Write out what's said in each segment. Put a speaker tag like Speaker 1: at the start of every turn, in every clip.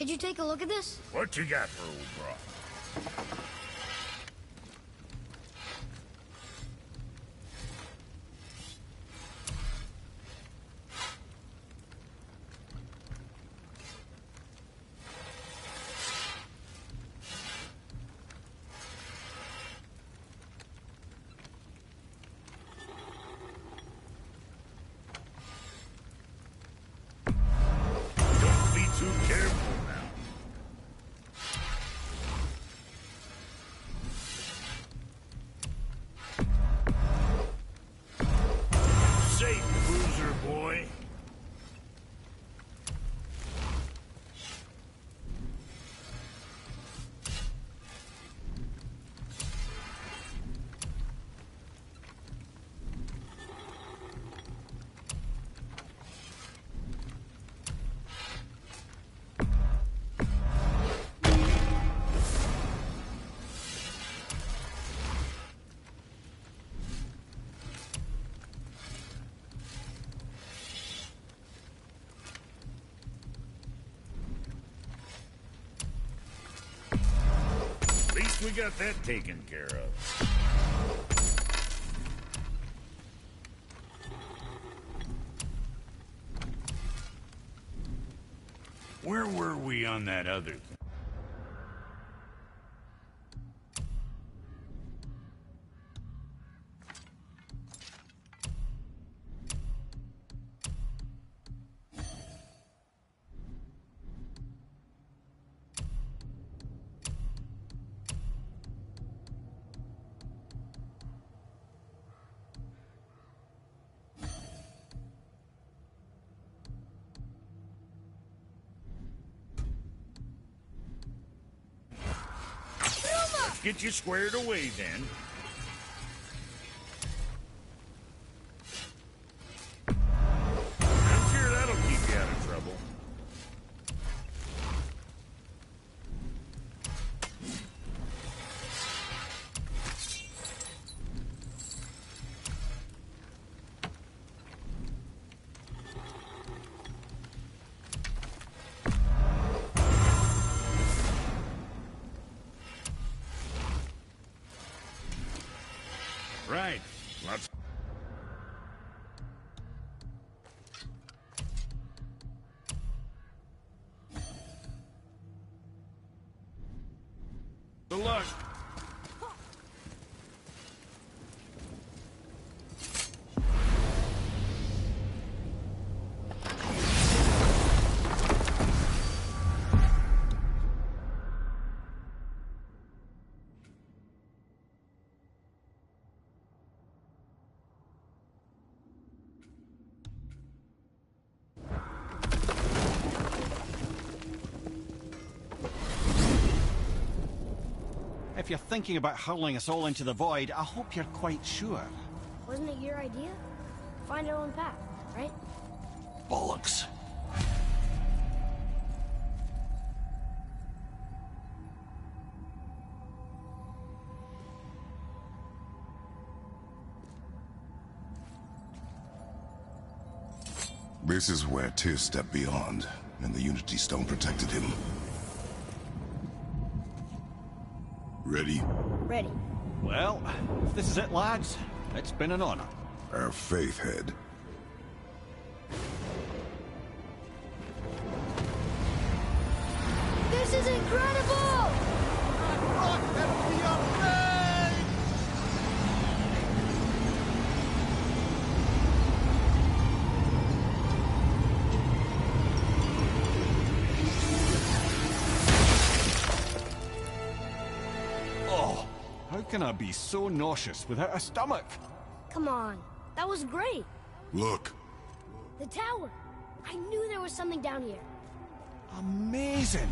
Speaker 1: Could you take a look at this?
Speaker 2: What you got for old bro? Too careful now. Safe, bruiser boy. We got that taken care of. Where were we on that other thing? Get you squared away, then. I'm sure that'll keep you out of trouble. Right. Lots. Good luck.
Speaker 3: If you're thinking about hurling us all into the void, I hope you're quite sure.
Speaker 1: Wasn't it your idea? Find our own path, right?
Speaker 3: Bollocks.
Speaker 4: This is where Tyr stepped beyond, and the Unity Stone protected him. Ready?
Speaker 1: Ready.
Speaker 3: Well, if this is it, lads, it's been an honor.
Speaker 4: Our faith head.
Speaker 1: This is incredible!
Speaker 3: How can I be so nauseous without a stomach?
Speaker 1: Come on, that was great.
Speaker 4: Look.
Speaker 1: The tower. I knew there was something down here.
Speaker 3: Amazing!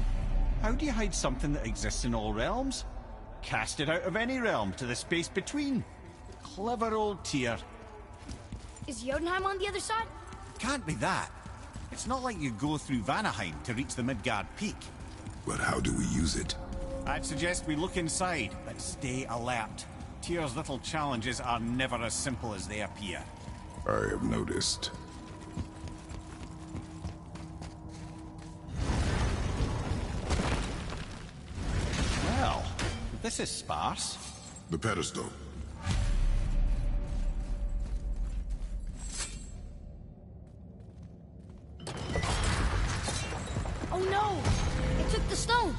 Speaker 3: How do you hide something that exists in all realms? Cast it out of any realm to the space between. Clever old Tyr.
Speaker 1: Is Jotunheim on the other side?
Speaker 3: Can't be that. It's not like you go through Vanaheim to reach the Midgard Peak.
Speaker 4: But how do we use it?
Speaker 3: I'd suggest we look inside, but stay alert. Tyr's little challenges are never as simple as they appear.
Speaker 4: I have noticed.
Speaker 3: This is sparse.
Speaker 4: The pedestal.
Speaker 1: Oh no! It took the stone!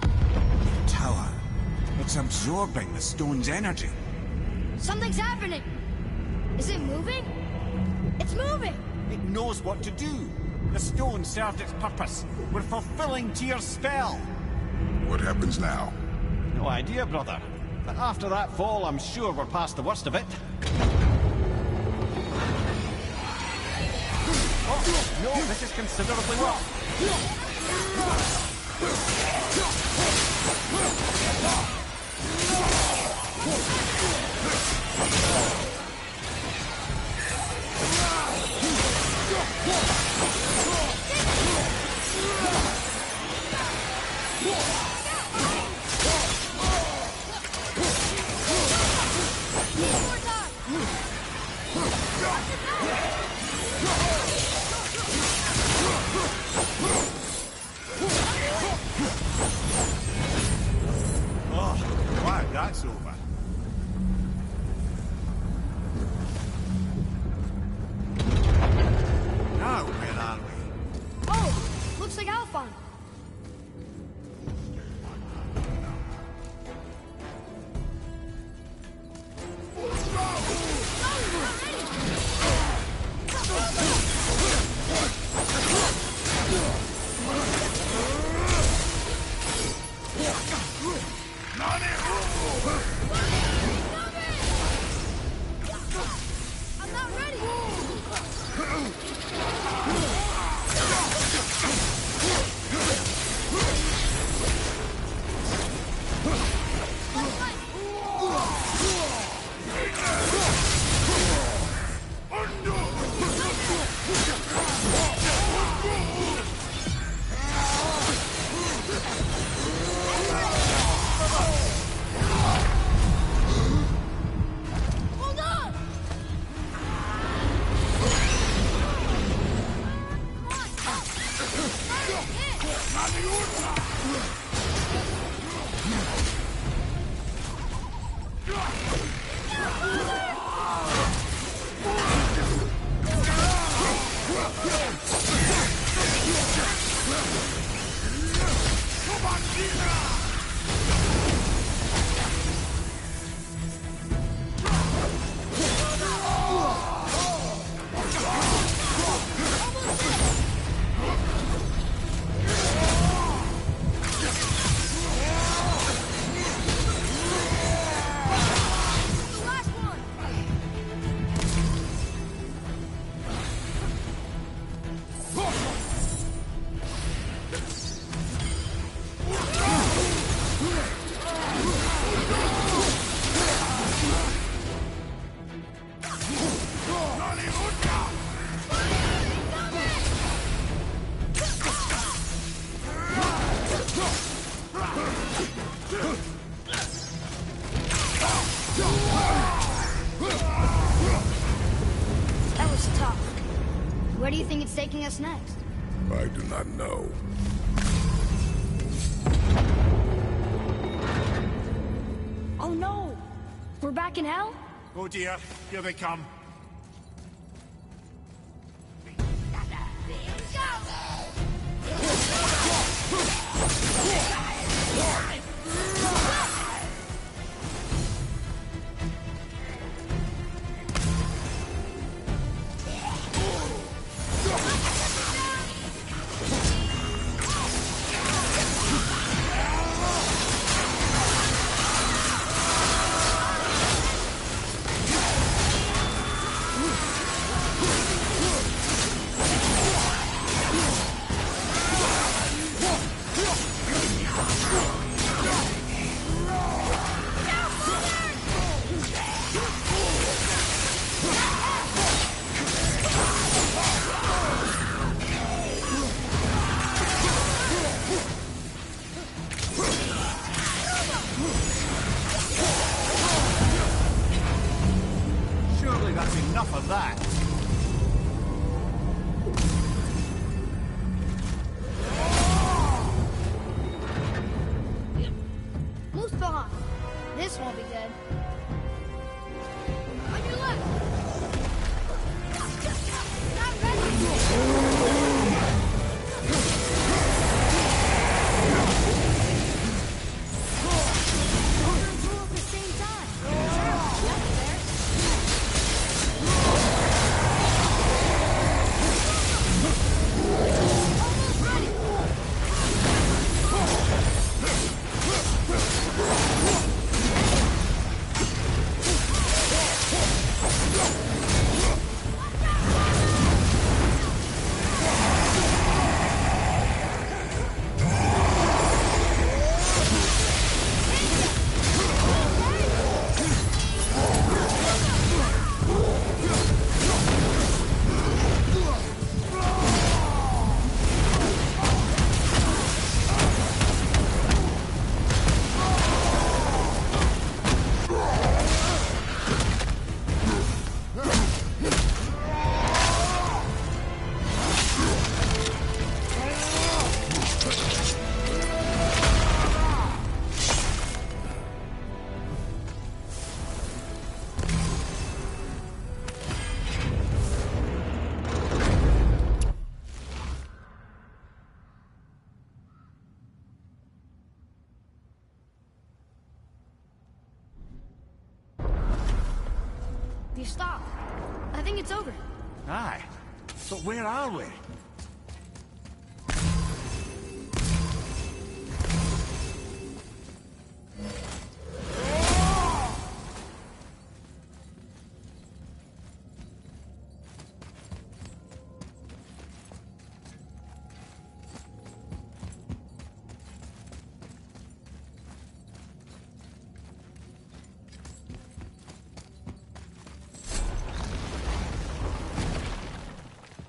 Speaker 5: Tower. It's absorbing the stone's energy.
Speaker 1: Something's happening! Is it moving? It's moving!
Speaker 3: It knows what to do. The stone served its purpose. We're fulfilling Tyr's spell.
Speaker 4: What happens now?
Speaker 3: No idea, brother. But after that fall, I'm sure we're past the worst of it. Oh, no, this is considerably worse. Oh, wow, that's over. Now, where are we?
Speaker 1: Oh! Looks like Alphon. I'm not ready! Hold on! The last one! That was tough. Where do you think it's taking us next?
Speaker 4: I do not know.
Speaker 1: Oh no! We're back in hell?
Speaker 2: Oh dear, here they come.
Speaker 3: Surely that's enough of that.
Speaker 1: Muspelheim! it's over.
Speaker 3: Aye. But where are we?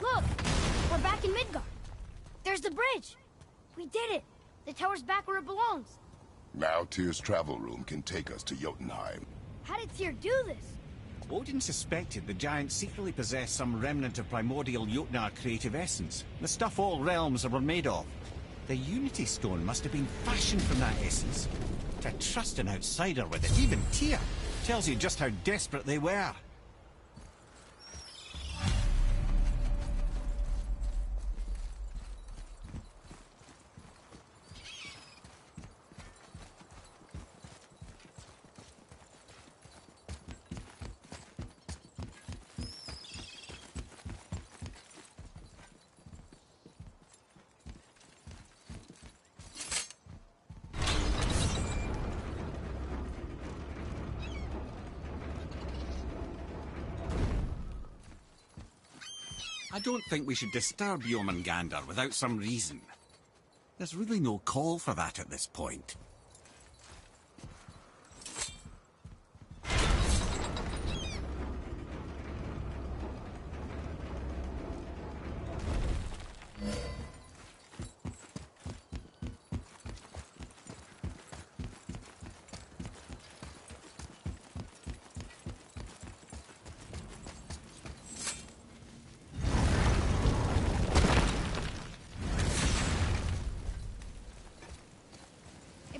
Speaker 1: Look! We're back in Midgard. There's the bridge. We did it. The tower's back where it belongs.
Speaker 4: Now Tyr's travel room can take us to Jotunheim.
Speaker 1: How did Tyr do this?
Speaker 3: Odin suspected the giant secretly possessed some remnant of primordial Jotnar creative essence, the stuff all realms were made of. The Unity Stone must have been fashioned from that essence. To trust an outsider with it, even Tyr, tells you just how desperate they were. I don't think we should disturb Jormungandr without some reason. There's really no call for that at this point.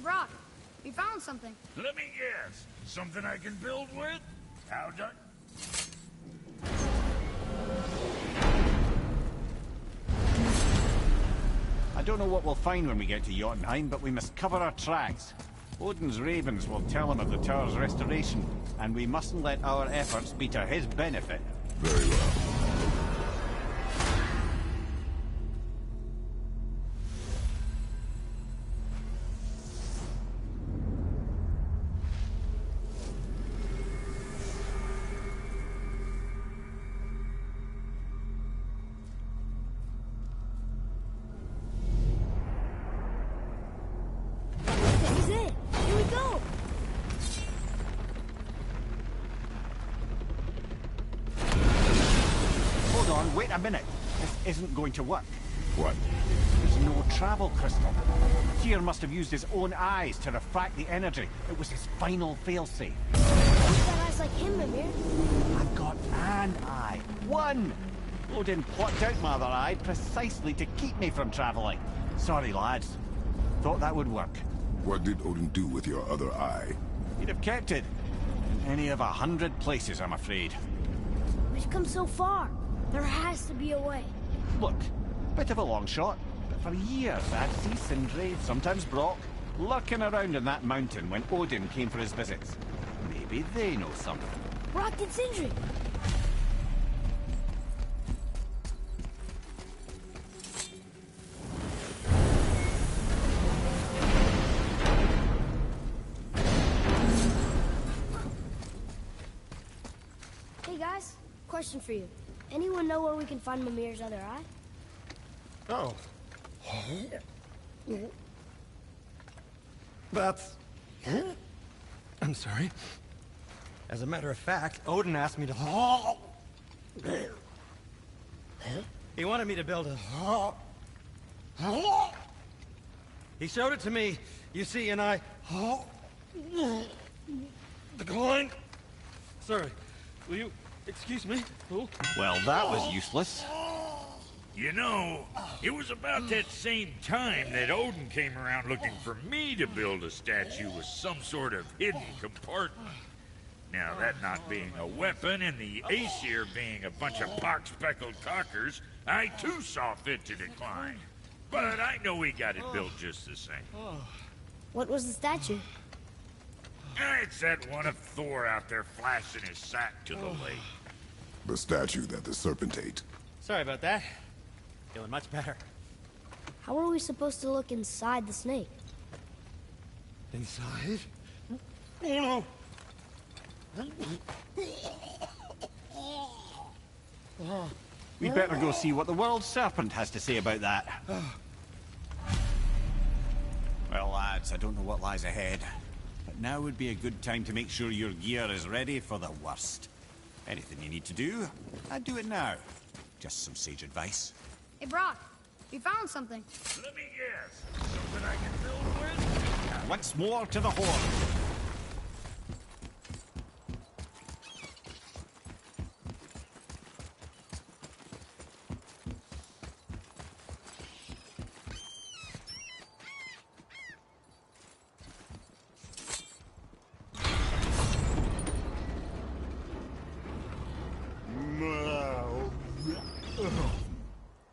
Speaker 1: Brock, we found something.
Speaker 2: Let me guess. Something I can build with? How done?
Speaker 3: I don't know what we'll find when we get to Jotunheim, but we must cover our tracks. Odin's ravens will tell him of the tower's restoration, and we mustn't let our efforts be to his benefit.
Speaker 4: Very well.
Speaker 1: This is it. Here we go.
Speaker 3: Hold on, wait a minute. This isn't going to work.
Speaker 4: What?
Speaker 3: There's no travel crystal. Tyr must have used his own eyes to refract the energy. It was his final failsafe.
Speaker 1: You've got eyes like him, Mimir.
Speaker 3: I've got an eye. One! Odin plucked out my other eye precisely to keep me from traveling. Sorry, lads. Thought that would work.
Speaker 4: What did Odin do with your other eye?
Speaker 3: He'd have kept it. In any of 100 places, I'm afraid.
Speaker 1: We've come so far. There has to be a way.
Speaker 3: Look, bit of a long shot, but for years I'd see Sindri, sometimes Brock, lurking around in that mountain when Odin came for his visits. Maybe they know something.
Speaker 1: Brock did Sindri. Hey guys, question for you. Anyone know where we can find Mimir's other eye?
Speaker 6: Oh. That's... I'm sorry. As a matter of fact, Odin asked me to... He wanted me to build a... He showed it to me, you see, and I... Declined. Sorry, will you excuse me? Oh.
Speaker 3: Well, that was useless.
Speaker 2: You know, it was about that same time that Odin came around looking for me to build a statue with some sort of hidden compartment. Now, that not being a weapon and the Aesir being a bunch of pock-speckled cockers, I too saw fit to decline. But I know we got it built just the same.
Speaker 1: What was the statue?
Speaker 2: It's that one of Thor out there flashing his sack to the lake.
Speaker 4: The statue that the serpent ate.
Speaker 6: Sorry about that. Feeling much better.
Speaker 1: How are we supposed to look inside the snake?
Speaker 6: Inside? Oh no!
Speaker 3: We'd better go see what the world serpent has to say about that. Well, lads, I don't know what lies ahead, but now would be a good time to make sure your gear is ready for the worst. Anything you need to do, I'd do it now. Just some sage advice.
Speaker 1: Hey, Brock, we found something.
Speaker 2: Let me guess. Something I can build with?
Speaker 3: Once more to the horn.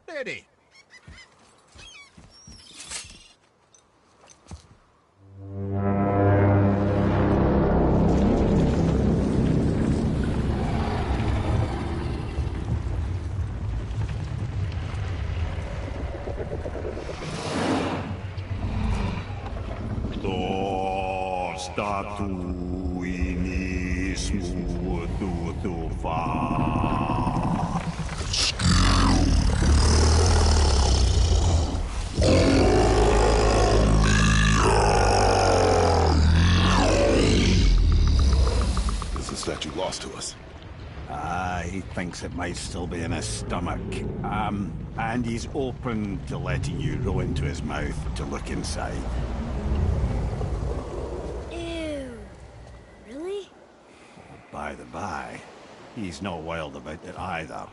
Speaker 3: Ready.
Speaker 4: Is the statue lost to us?
Speaker 3: He thinks it might still be in his stomach. And he's open to letting you roll into his mouth to look inside.
Speaker 1: Ew. Really?
Speaker 3: By the by, he's not wild about it either.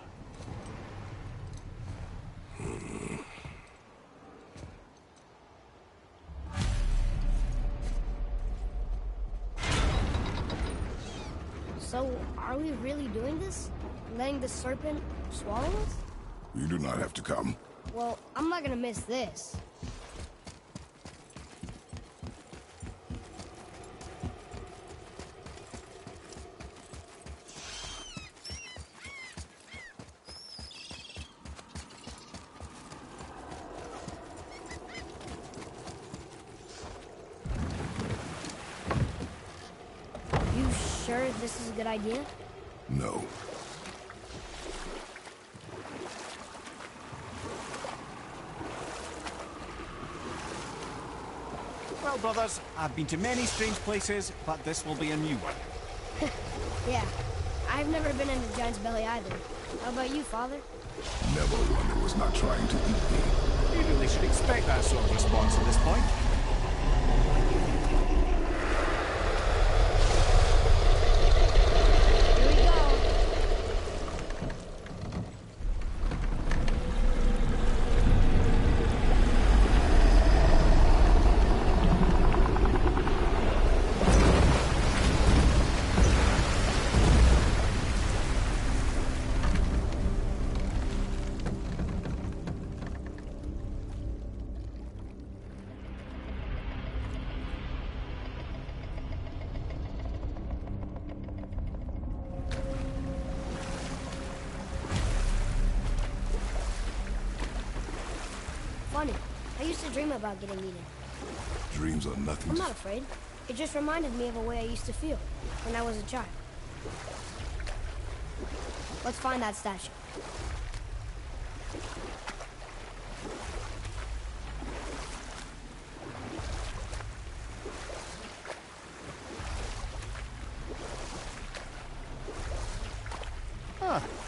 Speaker 1: So, are we really doing this? Letting the serpent swallow us?
Speaker 4: You do not have to come.
Speaker 1: Well, I'm not gonna miss this. You sure this is a good idea?
Speaker 4: No.
Speaker 3: Well, brothers, I've been to many strange places, but this will be a new one.
Speaker 1: Yeah. I've never been in a giant's belly either. How about you, Father?
Speaker 4: Never one who was not trying to eat me.
Speaker 3: You really should expect that sort of response at this point.
Speaker 1: Here we go. Funny. I used to dream about getting eaten.
Speaker 4: Dreams are nothing
Speaker 1: I'm
Speaker 4: to...
Speaker 1: not afraid. It just reminded me of a way I used to feel when I was a child. Let's find that statue.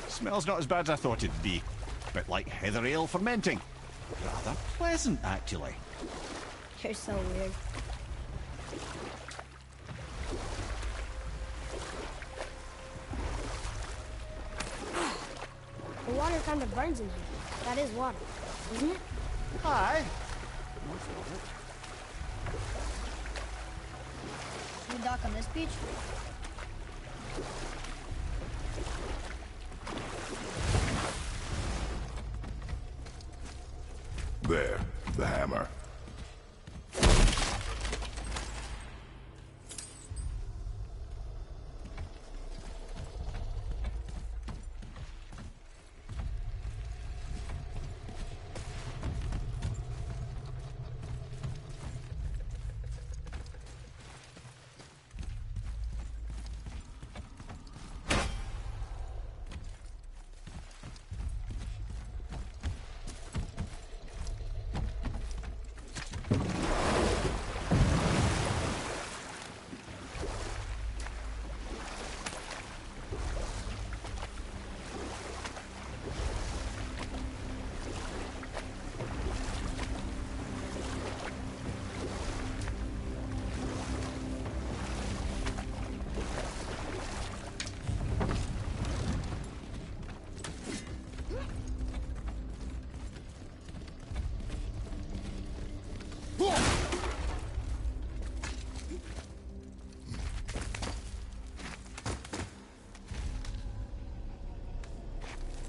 Speaker 3: Smells not as bad as I thought it'd be. Bit like heather ale fermenting. Rather pleasant, actually.
Speaker 1: You're so weird. The water kind of burns in here. That is water, isn't it?
Speaker 3: Aye.
Speaker 1: Can we dock on this beach?
Speaker 4: There, the hammer.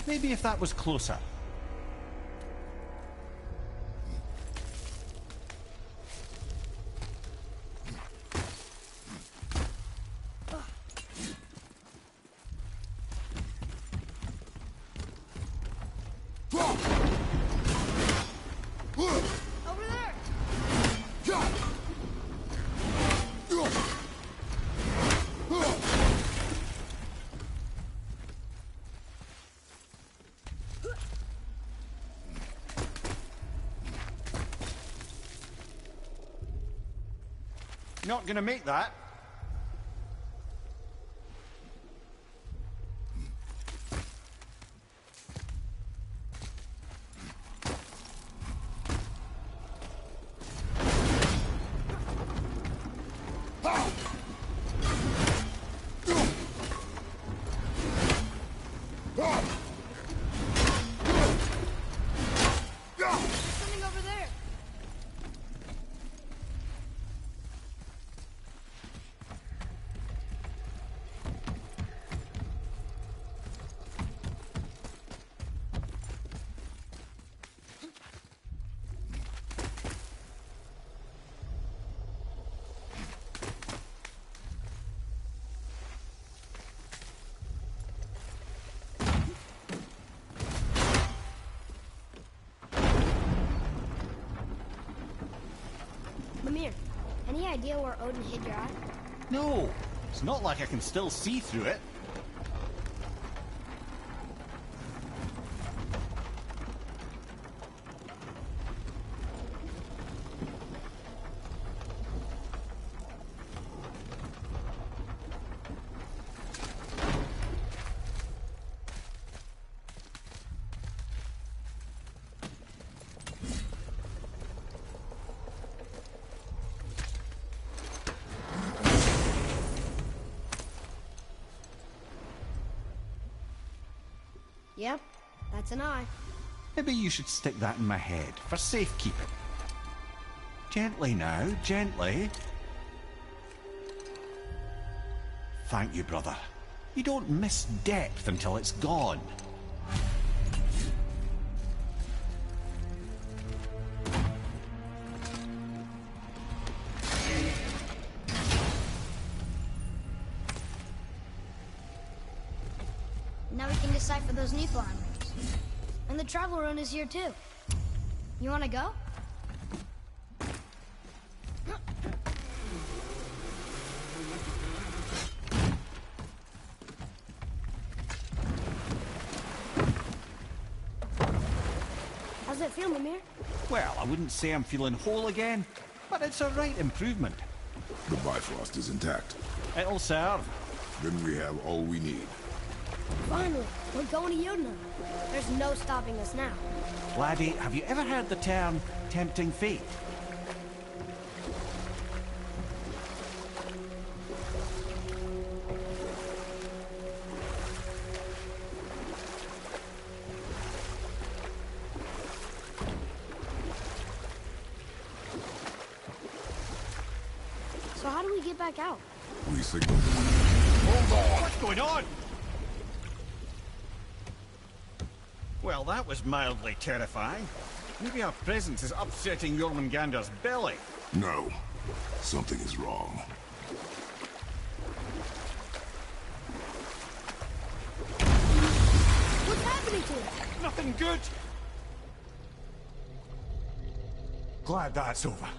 Speaker 3: Maybe if that was closer.
Speaker 1: Over there!
Speaker 3: Not gonna make that.
Speaker 1: There's something over there. Mimir, any idea where Odin hid your eye?
Speaker 3: No, it's not like I can still see through it.
Speaker 1: Yep, that's an eye.
Speaker 3: Maybe you should stick that in my head for safekeeping. Gently now, gently. Thank you, brother. You don't miss depth until it's gone.
Speaker 1: Now we can decipher those Niflheim runes. And the travel rune is here too. You wanna go? How's it feel, Mimir?
Speaker 3: Well, I wouldn't say I'm feeling whole again, but it's a right improvement.
Speaker 4: The Bifrost is intact.
Speaker 3: It'll serve.
Speaker 4: Then we have all we need.
Speaker 1: Finally, we're going to Jotunheim. There's no stopping us now.
Speaker 3: Laddie, have you ever heard the term tempting fate?
Speaker 1: So how do we get back out?
Speaker 4: We signal. Hold on!
Speaker 3: What's going on? Well, that was mildly terrifying. Maybe our presence is upsetting Jormungandr's belly.
Speaker 4: No. Something is wrong.
Speaker 1: What's happening to it?
Speaker 3: Nothing good. Glad that's over.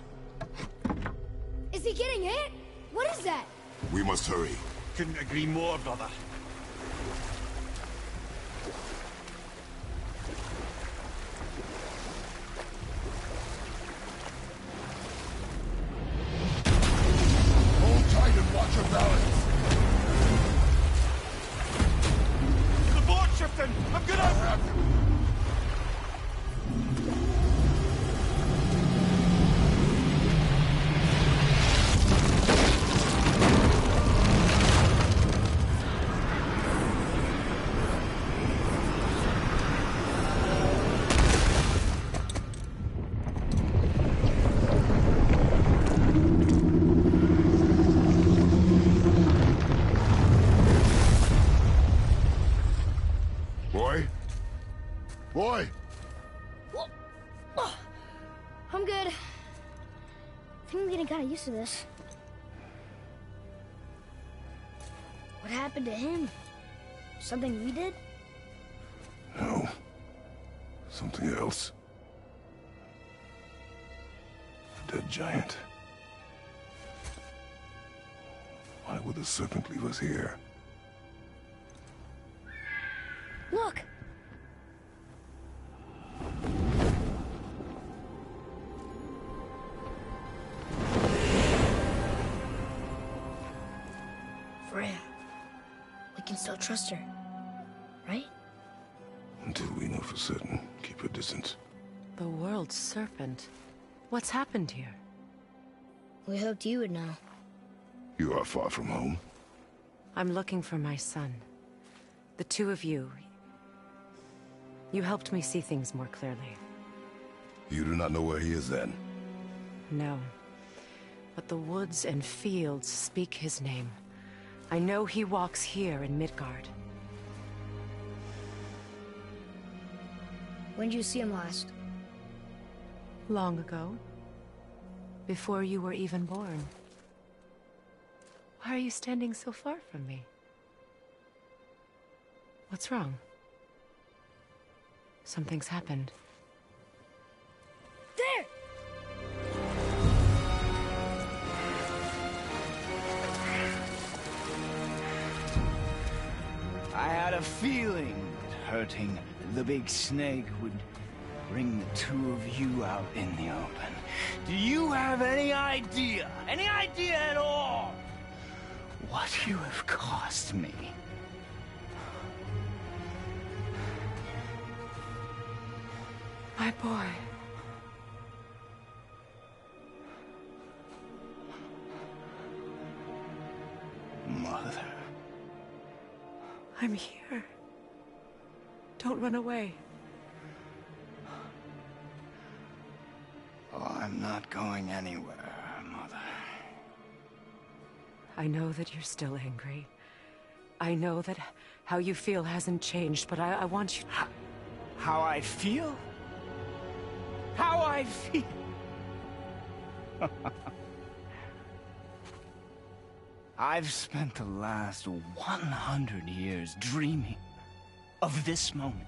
Speaker 1: Is he getting hit? What is that?
Speaker 4: We must hurry.
Speaker 3: Couldn't agree more, brother.
Speaker 4: Hold tight and watch your balance.
Speaker 3: The board shifting! I'm gonna...
Speaker 4: Boy!
Speaker 1: I'm good. I think I'm getting kind of used to this. What happened to him? Something we did?
Speaker 4: No. Something else. A dead giant. Why would the serpent leave us here?
Speaker 1: Look! Freya. We can still trust her, right?
Speaker 4: Until we know for certain, keep her distance.
Speaker 7: The world's serpent. What's happened here?
Speaker 1: We hoped you would know.
Speaker 4: You are far from home.
Speaker 7: I'm looking for my son. The two of you. You helped me see things more clearly.
Speaker 4: You do not know where he is then?
Speaker 7: No. But the woods and fields speak his name. I know he walks here in Midgard.
Speaker 1: When did you see him last?
Speaker 7: Long ago. Before you were even born. Why are you standing so far from me? What's wrong? Something's happened.
Speaker 1: There!
Speaker 8: I had a feeling that hurting the big snake would bring the two of you out in the open. Do you have any idea at all, what you have cost me?
Speaker 7: My boy.
Speaker 8: Mother.
Speaker 7: I'm here. Don't run away.
Speaker 8: Oh, I'm not going anywhere, Mother.
Speaker 7: I know that you're still angry. I know that how you feel hasn't changed, but I want you...
Speaker 8: How I feel? How I feel? I've spent the last 100 years dreaming of this moment.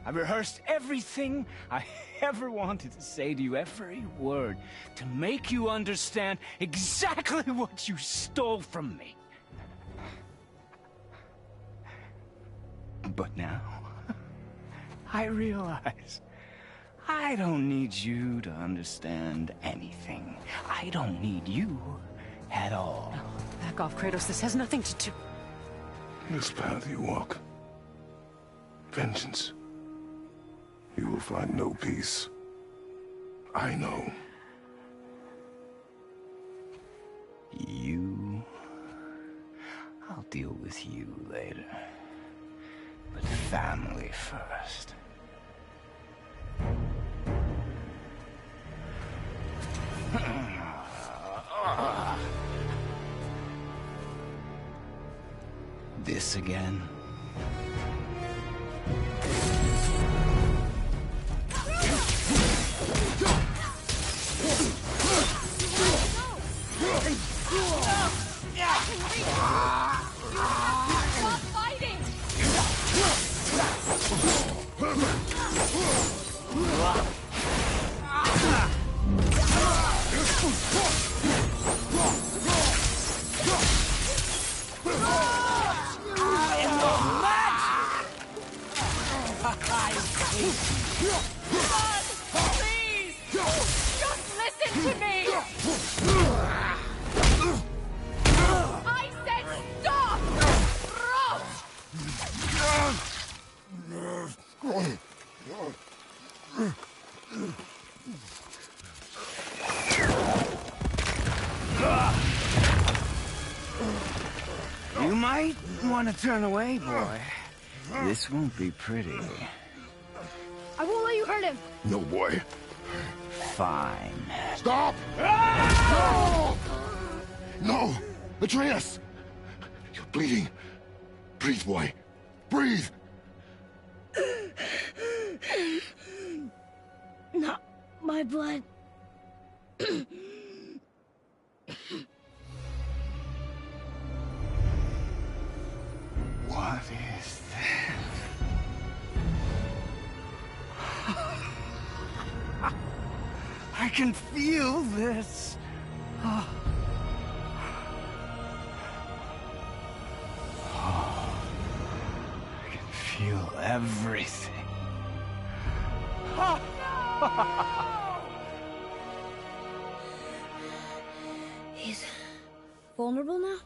Speaker 8: I've rehearsed everything I ever wanted to say to you, every word, to make you understand exactly what you stole from me. But now, I realize I don't need you to understand anything. I don't need you at all.
Speaker 7: No, back off, Kratos. This has nothing to do...
Speaker 4: This path you walk. Vengeance. You will find no peace. I know.
Speaker 8: You... I'll deal with you later. But family first. This again?
Speaker 1: Stop fighting! Please! Just listen to me! I said stop!
Speaker 8: You might want to turn away, boy. This won't be pretty.
Speaker 1: I won't let you hurt him!
Speaker 4: No, boy.
Speaker 8: Fine.
Speaker 4: Stop! No! No! Atreus! You're bleeding. Breathe, boy. Breathe!
Speaker 1: my blood.
Speaker 8: What is this? I can feel this. Oh. I can feel everything.
Speaker 1: He's vulnerable now?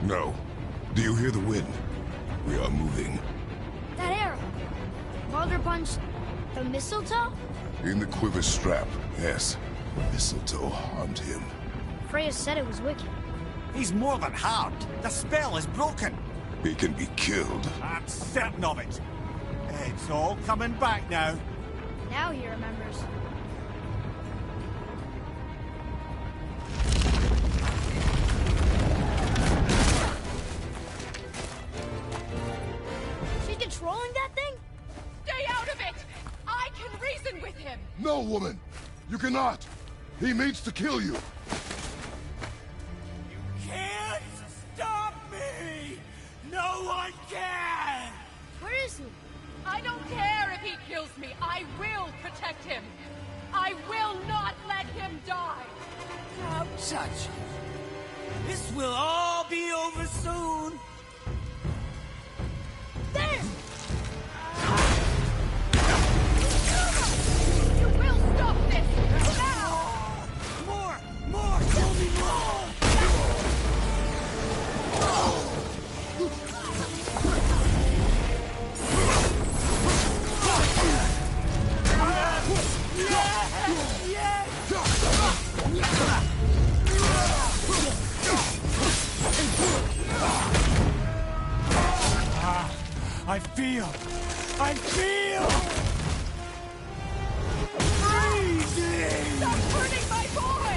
Speaker 4: No. Do you hear the wind? We are moving.
Speaker 1: That arrow. Baldur punched the mistletoe?
Speaker 4: In the quiver strap, yes. Mistletoe harmed him.
Speaker 1: Freya said it was wicked.
Speaker 3: He's more than harmed. The spell is broken.
Speaker 4: He can be killed.
Speaker 3: I'm certain of it. It's all coming back now.
Speaker 1: Now he remembers. She's controlling that thing?
Speaker 9: Stay out of it! I can reason with him!
Speaker 4: No, woman! You cannot! He means to kill you!
Speaker 5: Can't stop me! No one can!
Speaker 1: Where is he?
Speaker 9: I don't care if he kills me. I will protect him. I will not let him die.
Speaker 5: Don't touch him. This will all be over soon.
Speaker 1: There!
Speaker 9: You will stop this now!
Speaker 5: More! Tell me more! I feel freezing!
Speaker 9: Stop hurting my boy!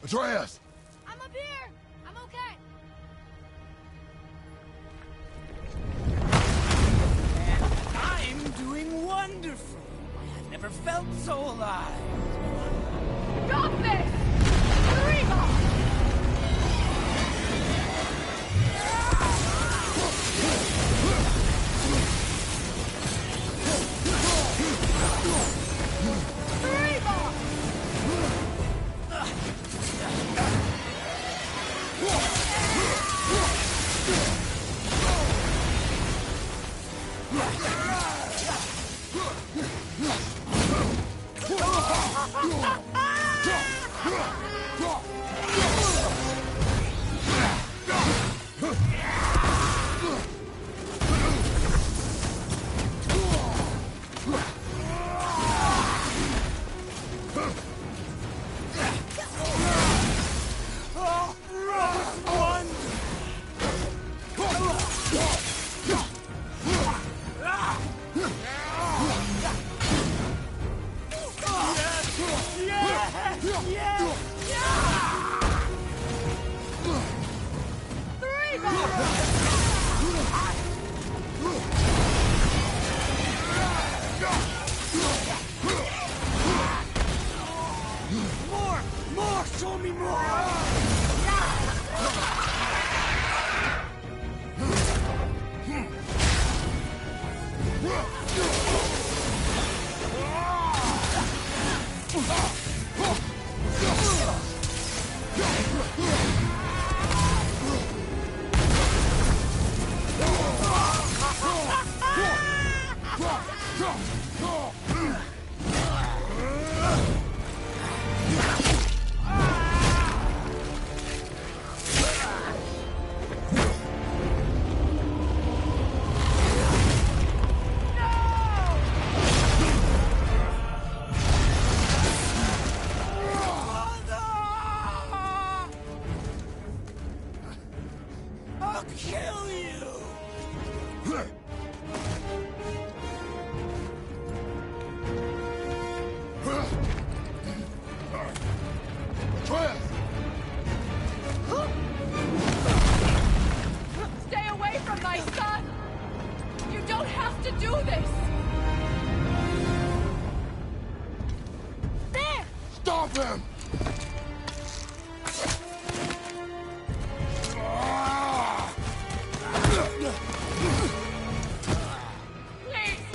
Speaker 4: Atreus!
Speaker 1: I'm up here! I'm okay!
Speaker 5: I'm doing wonderful. I've never felt so alive.
Speaker 9: Stop this! Reba!
Speaker 5: More! Show me more! I'll kill you!
Speaker 9: Stay away from my son! You don't have to do this!
Speaker 1: There!
Speaker 4: Stop him!
Speaker 9: Please!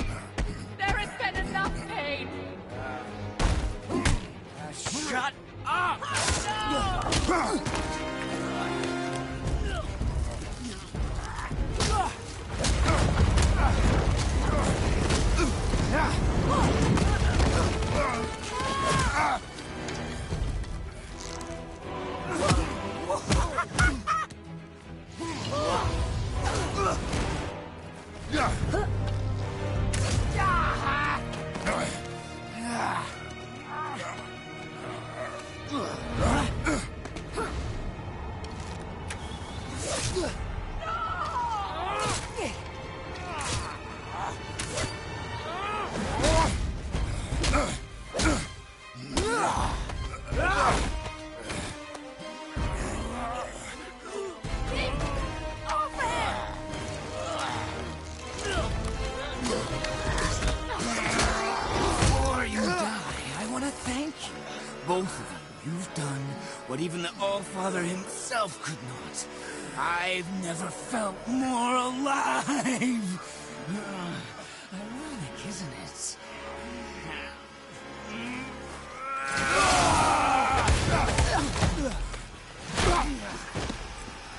Speaker 9: There has been enough pain!
Speaker 5: Shut up! Before you die, I want to thank you. Both of you. You've done what even the All-Father himself could not. I've never felt more alive. Ironic, isn't it?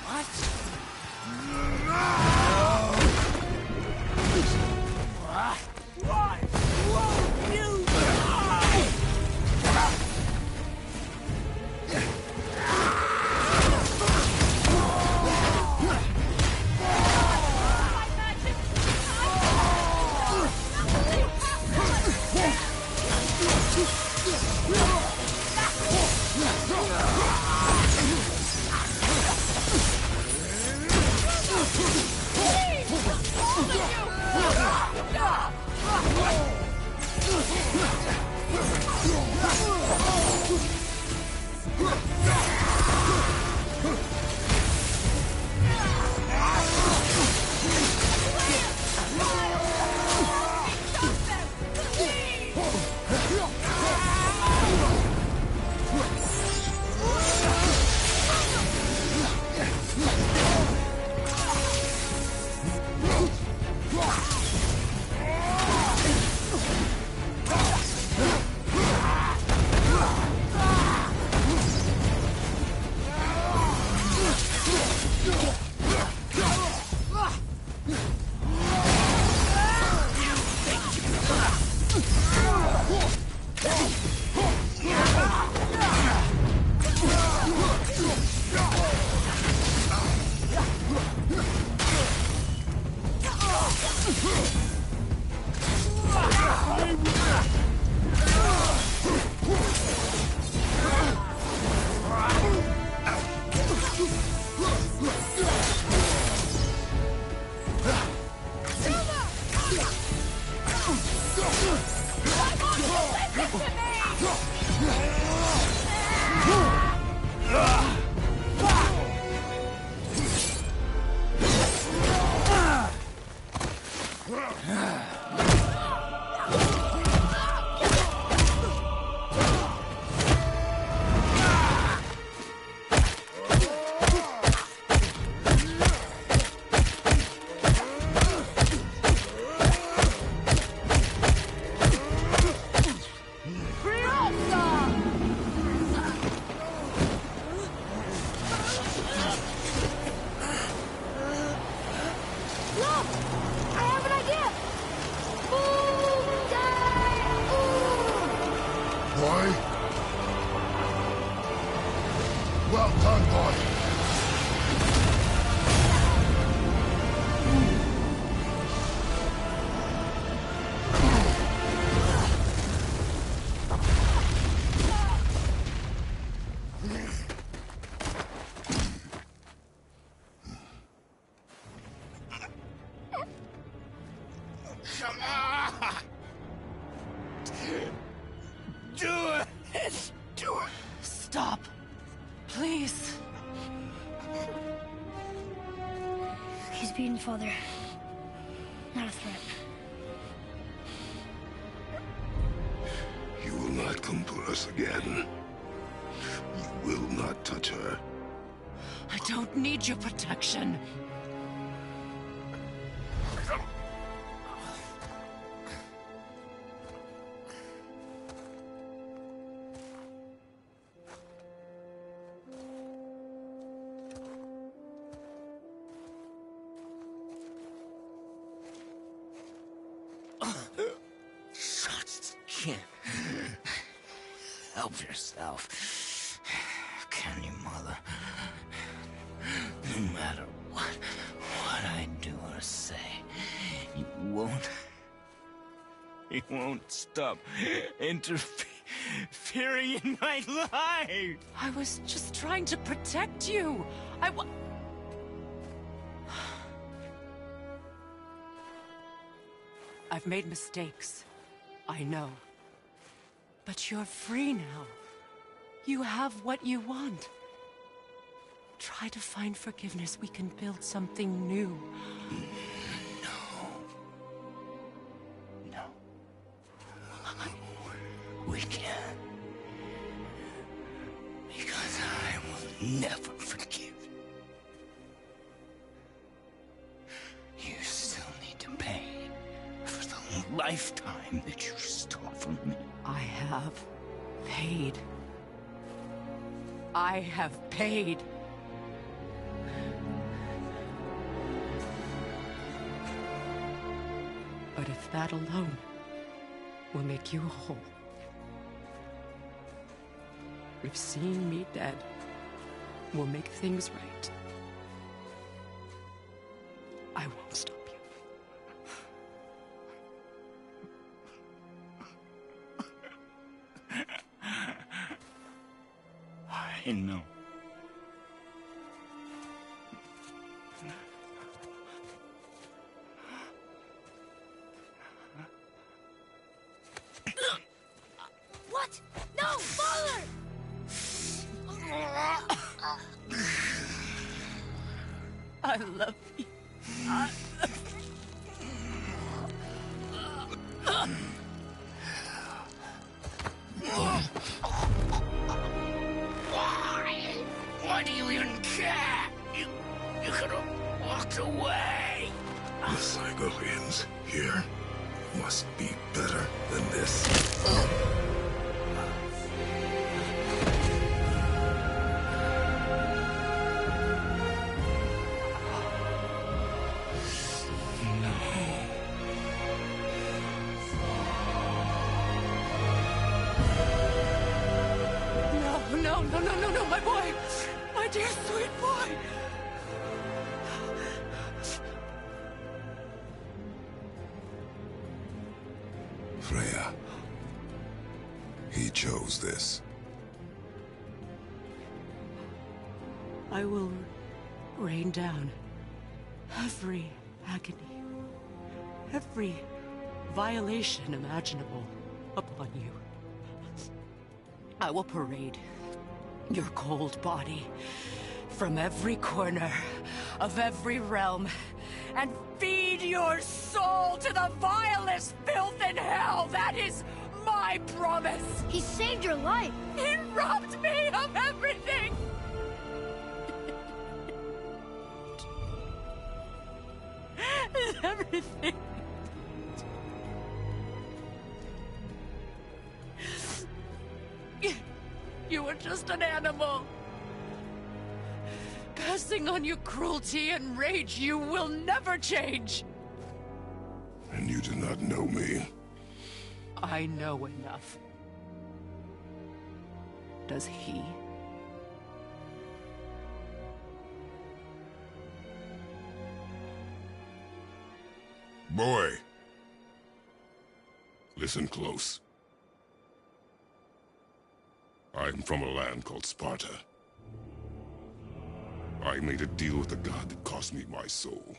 Speaker 5: What? Why won't you die?
Speaker 4: boy. Well done, boy.
Speaker 5: Come on! Do it! Do it!
Speaker 7: Stop. Please.
Speaker 1: He's beaten Father. Not a threat.
Speaker 4: You will not come for us again. You will not touch her.
Speaker 7: I don't need your protection.
Speaker 5: Can't help yourself, can you, Mother? No matter what I do or say, you won't stop interfering in my life.
Speaker 7: I was just trying to protect you. I've made mistakes. I know. But you're free now. You have what you want. Try to find forgiveness. We can build something new.
Speaker 5: No. We can't. Because I will never forgive. You still need to pay for the lifetime that you stole from me.
Speaker 7: I have paid. I have paid. But if that alone will make you whole, if seeing me dead will make things right, I won't stop you.
Speaker 5: I know.
Speaker 1: What? No, Father!
Speaker 7: I love you.
Speaker 5: Why do you even care? You could have walked away.
Speaker 4: The Cygolians here must be better than this.
Speaker 7: No, my boy! My dear sweet boy!
Speaker 4: Freya. He chose this.
Speaker 7: I will rain down every agony, every violation imaginable upon you. I will parade your cold body from every corner of every realm and feed your soul to the vilest filth in hell. That is my promise.
Speaker 1: He saved your life.
Speaker 7: He robbed me of everything. Everything. You were just an animal. Passing on your cruelty and rage, you will never change.
Speaker 4: And you do not know me.
Speaker 7: I know enough. Does he?
Speaker 4: Boy! Listen close. I'm from a land called Sparta. I made a deal with a god that cost me my soul.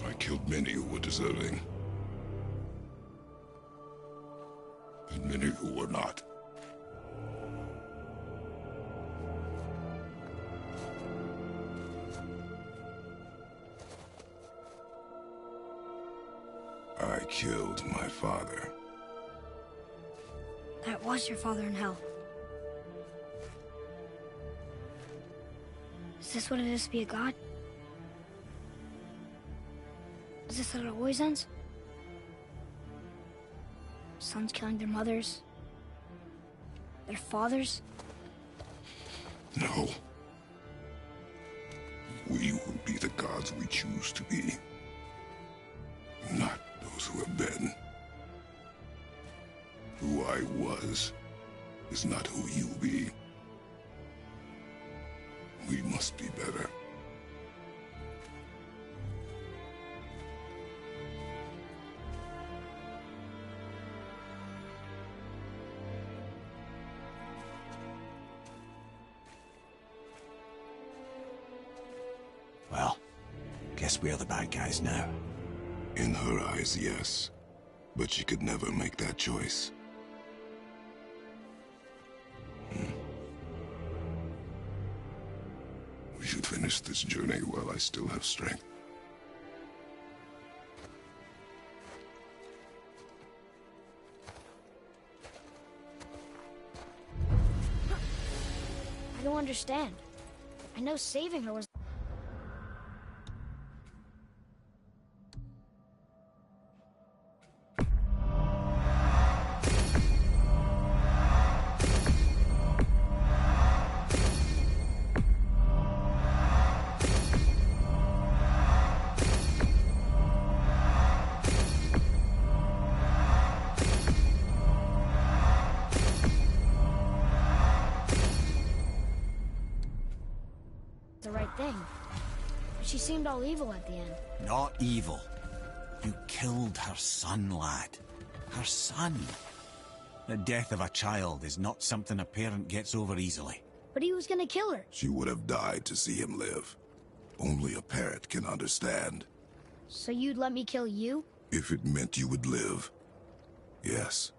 Speaker 4: I killed many who were deserving. And many who were not. I killed my father.
Speaker 1: That was your father in hell. Is this what it is to be a god? Is this how it always ends? Sons killing their mothers? Their fathers?
Speaker 4: No. We will be the gods we choose to be. Not those who have been. Who I was is not who you'll be. We must be better.
Speaker 3: Well, guess we're the bad guys now.
Speaker 4: In her eyes, yes. But she could never make that choice. We should finish this journey while I still have strength.
Speaker 1: I don't understand. I know saving her was... the right thing. But she seemed all evil at the end.
Speaker 3: Not evil. You killed her son, lad. Her son. The death of a child is not something a parent gets over easily.
Speaker 1: But he was gonna kill her.
Speaker 4: She would have died to see him live. Only a parent can understand.
Speaker 1: So you'd let me kill you?
Speaker 4: If it meant you would live. Yes.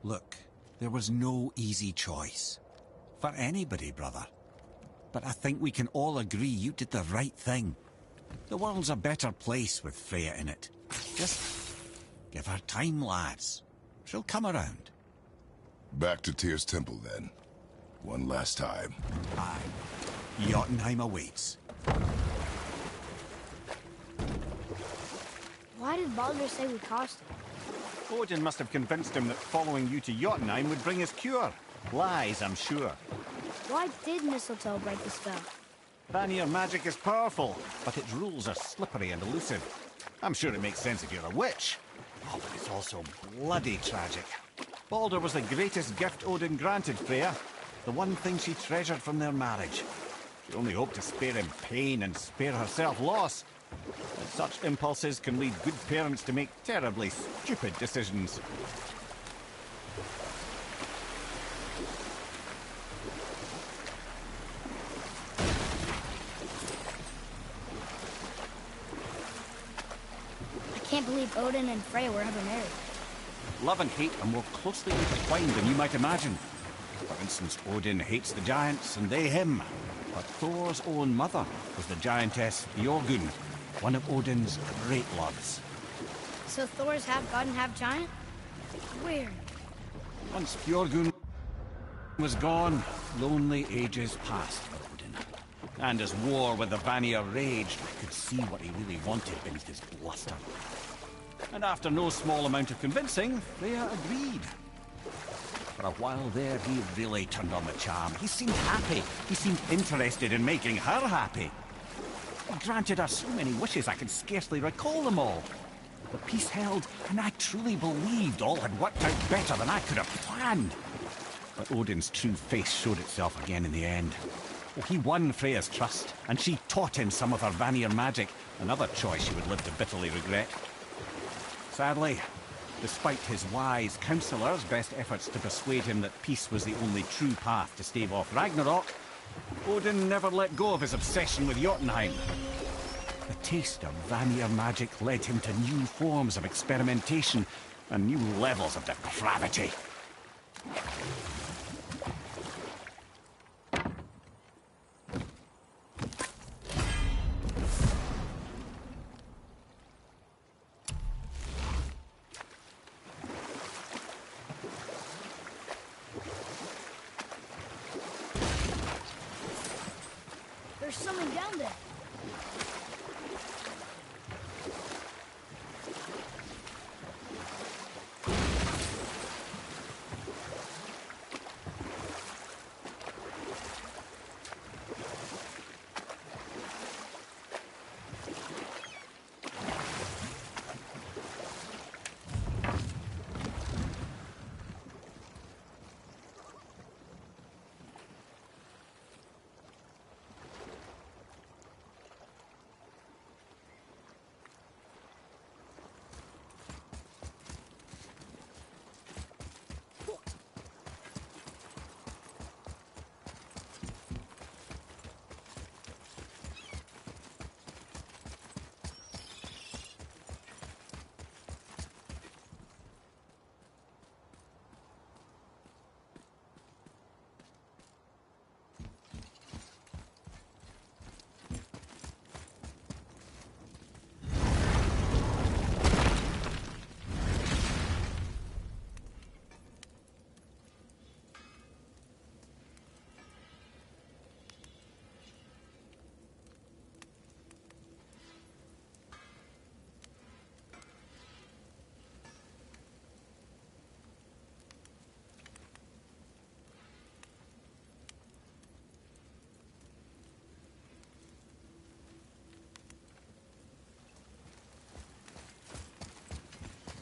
Speaker 3: Look, there was no easy choice. For anybody, brother. But I think we can all agree you did the right thing. The world's a better place with Freya in it. Just give her time, lads. She'll come around.
Speaker 4: Back to Tyr's temple, then. One last time.
Speaker 3: Aye. Jotunheim awaits.
Speaker 1: Why did Baldur say we cost him?
Speaker 3: Odin must have convinced him that following you to Jotunheim would bring his cure. Lies, I'm sure.
Speaker 1: Why did mistletoe break the spell?
Speaker 3: Vanir magic is powerful, but its rules are slippery and elusive. I'm sure it makes sense if you're a witch. Oh, but it's also bloody tragic. Baldur was the greatest gift Odin granted Freya. The one thing she treasured from their marriage. She only hoped to spare him pain and spare herself loss. But such impulses can lead good parents to make terribly stupid decisions.
Speaker 1: I can't believe Odin and Freya were ever married.
Speaker 3: Love and hate are more closely intertwined than you might imagine. For instance, Odin hates the giants and they him. But Thor's own mother was the giantess Björgun, one of Odin's great loves.
Speaker 1: So Thor's half god and half giant? Weird.
Speaker 3: Once Björgun was gone, lonely ages passed for Odin. And as war with the Vanir raged, I could see what he really wanted beneath his bluster. And after no small amount of convincing, Freya agreed. For a while there, he really turned on the charm. He seemed happy. He seemed interested in making her happy. He granted her so many wishes I could scarcely recall them all. The peace held, and I truly believed all had worked out better than I could have planned. But Odin's true face showed itself again in the end. Oh, he won Freya's trust, and she taught him some of her Vanir magic, another choice she would live to bitterly regret. Sadly, despite his wise counselor's best efforts to persuade him that peace was the only true path to stave off Ragnarok, Odin never let go of his obsession with Jotunheim. The taste of Vanir magic led him to new forms of experimentation and new levels of depravity.
Speaker 1: There's someone down there.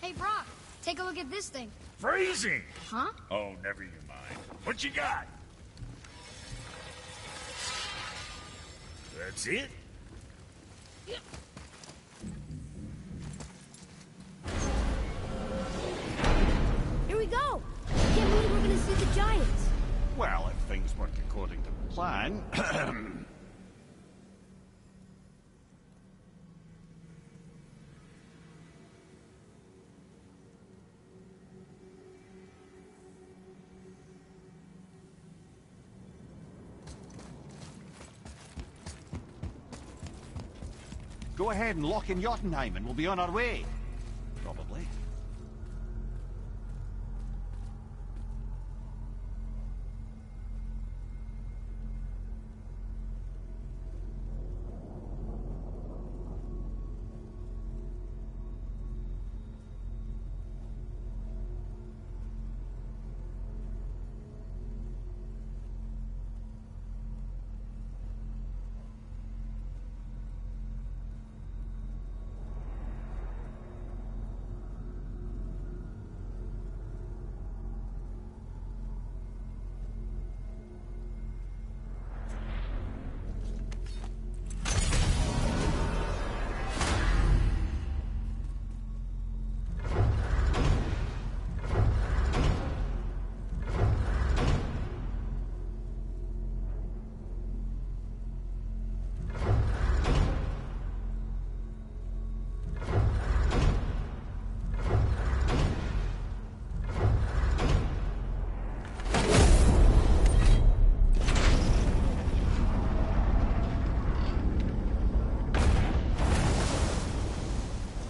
Speaker 1: Hey, Brock, take a look at this thing.
Speaker 2: Freezing!
Speaker 1: Huh?
Speaker 2: Oh, never you mind. What you got? That's it?
Speaker 1: Here we go! I can't believe we're gonna see the giants.
Speaker 3: Well, if things work according to plan... Go ahead and lock in Jotunheim and we'll be on our way. Probably.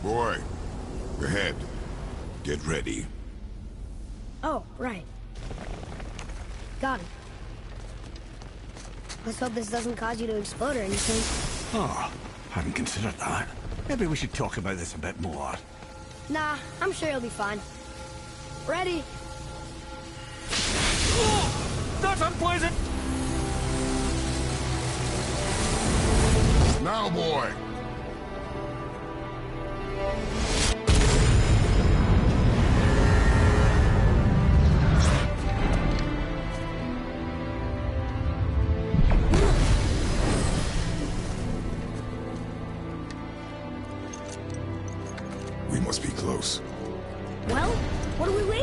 Speaker 4: Boy, ahead. Get ready.
Speaker 1: Oh, right. Got it. Let's hope this doesn't cause you to explode or anything.
Speaker 3: Oh, hadn't considered that. Maybe we should talk about this a bit more.
Speaker 1: Nah, I'm sure you'll be fine. Ready?
Speaker 3: That's unpleasant!
Speaker 4: Now, boy!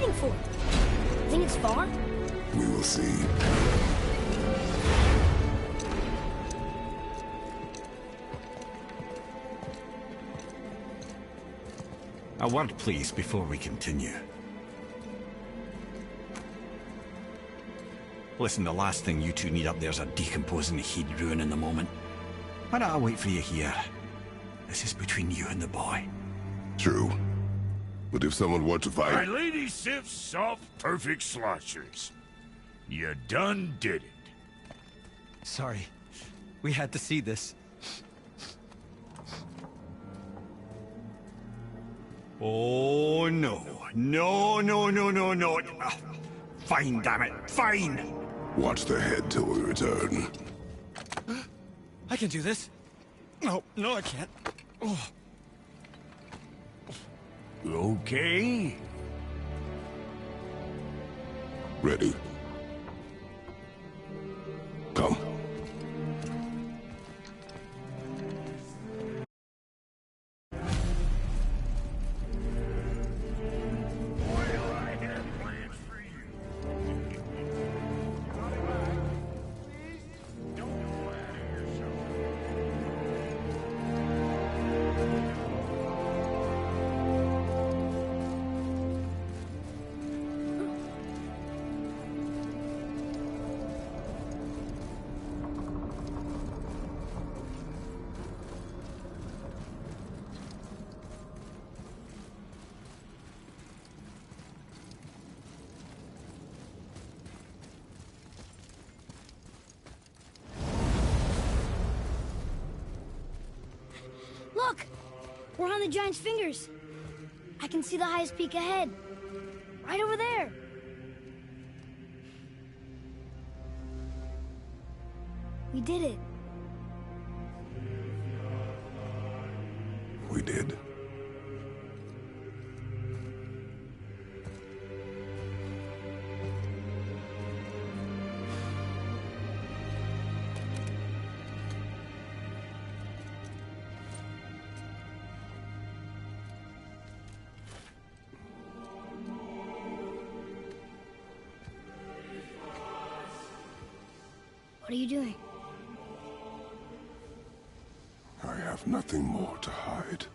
Speaker 1: heading for? Think it's far?
Speaker 4: We will see.
Speaker 3: A word, please, before we continue. Listen, the last thing you two need up there's a decomposing heat ruining the moment. Why don't I wait for you here? This is between you and the boy.
Speaker 4: True. But if someone were to
Speaker 2: My
Speaker 4: fight...
Speaker 2: lady sips soft, perfect sloshers. You done did it.
Speaker 6: Sorry. We had to see this.
Speaker 3: Oh, no. No, no, no, no, no. Fine, damn it. Fine!
Speaker 4: Watch the head till we return.
Speaker 6: I can do this. No, I can't. Oh.
Speaker 2: Okay.
Speaker 4: Ready. Come.
Speaker 1: Look! We're on the giant's fingers. I can see the highest peak ahead. Right over there. We did it.
Speaker 4: We did.
Speaker 1: What are you doing?
Speaker 4: I have nothing more to hide.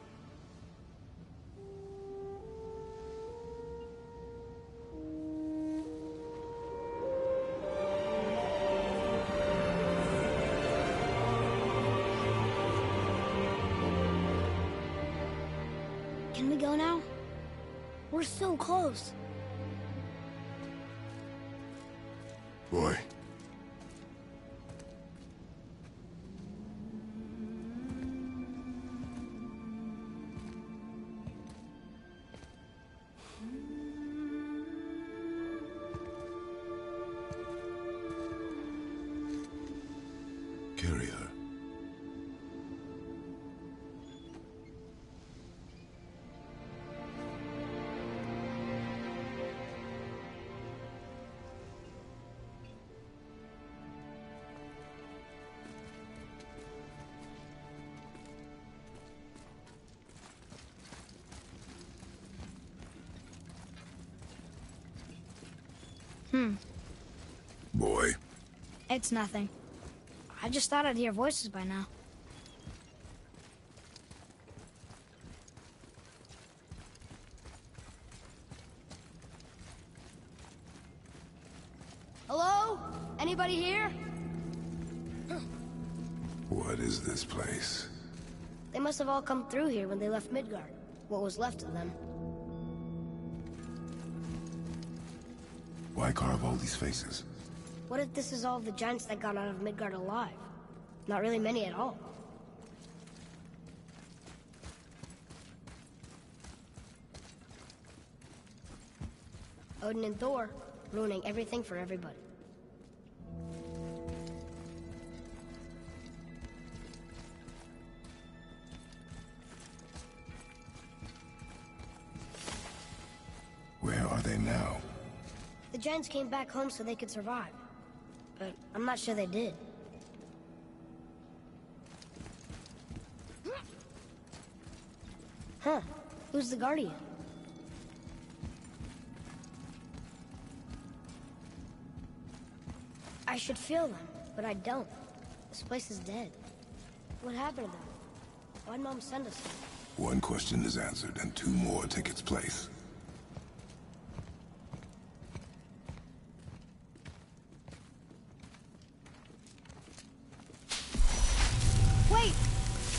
Speaker 1: Can we go now? We're so close.
Speaker 4: Boy. Carry her. Boy.
Speaker 1: It's nothing. I just thought I'd hear voices by now. Hello? Anybody here?
Speaker 4: What is this place?
Speaker 1: They must have all come through here when they left Midgard. What was left of them.
Speaker 4: Why carve all these faces?
Speaker 1: What if this is all the giants that got out of Midgard alive? Not really many at all. Odin and Thor, ruining everything for everybody.
Speaker 4: Where are they now?
Speaker 1: The giants came back home so they could survive. But I'm not sure they did. Huh. Who's the Guardian? I should feel them, but I don't. This place is dead. What happened to them? Why'd Mom send us here?
Speaker 4: One question is answered, and two more take its place.
Speaker 1: Wait!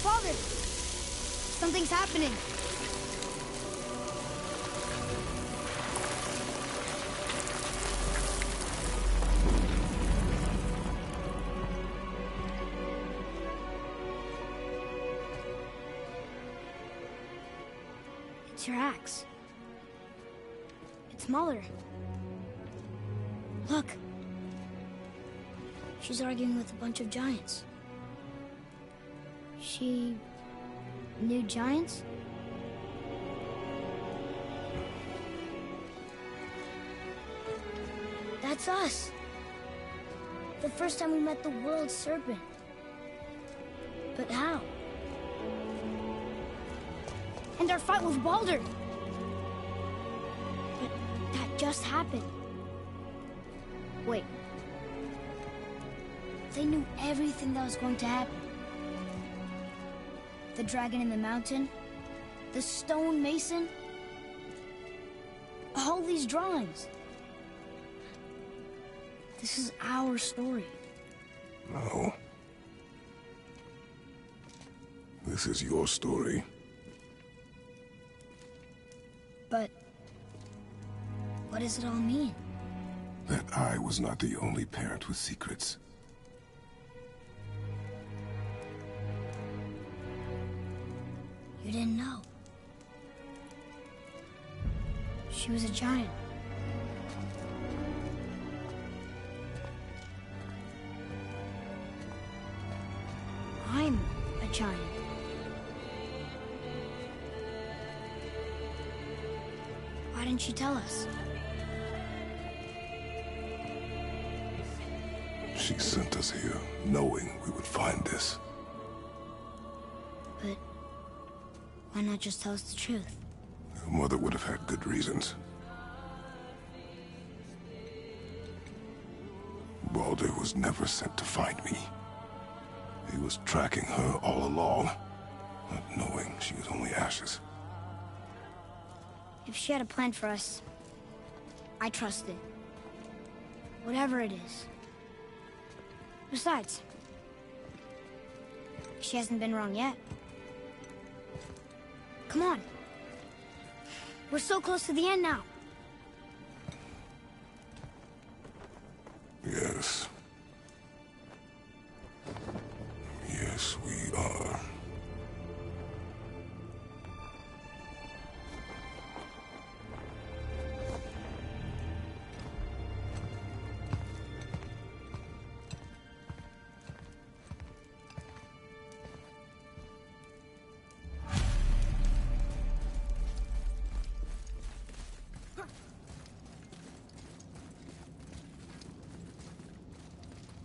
Speaker 1: Father! Something's happening. It's your axe. It's Mother. Look. She's arguing with a bunch of giants. She knew giants? That's us. The first time we met the world serpent. But how? And our fight with Baldur. But that just happened. Wait. They knew everything that was going to happen. The dragon in the mountain, the stone mason, all these drawings. This is our story.
Speaker 4: No. This is your story.
Speaker 1: But what does it all mean?
Speaker 4: That I was not the only parent with secrets.
Speaker 1: You didn't know. She was a giant. I'm a giant. Why didn't she tell us?
Speaker 4: She sent us here, knowing we would find this.
Speaker 1: But why not just tell us the truth?
Speaker 4: Your mother would have had good reasons. Baldur was never sent to find me. He was tracking her all along, not knowing she was only ashes.
Speaker 1: If she had a plan for us, I trust it. Whatever it is. Besides, she hasn't been wrong yet. Come on. We're so close to the end now.
Speaker 4: Yes. Yes, we are.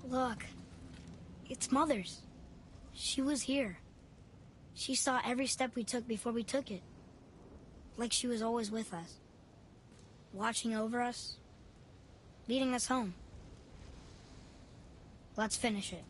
Speaker 1: Look, it's Mother's. She was here. She saw every step we took before we took it. Like she was always with us. Watching over us. Leading us home. Let's finish it.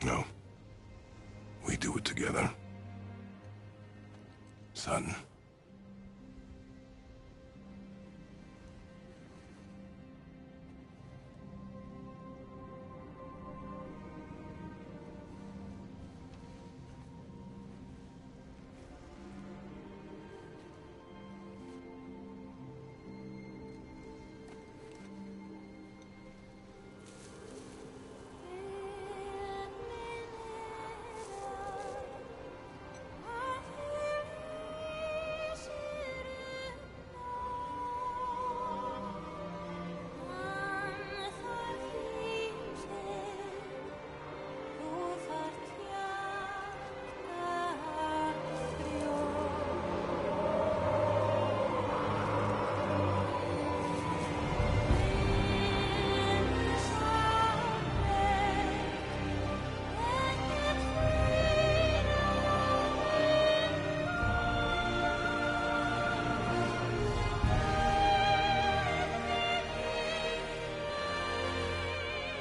Speaker 4: No. We do it together. Son.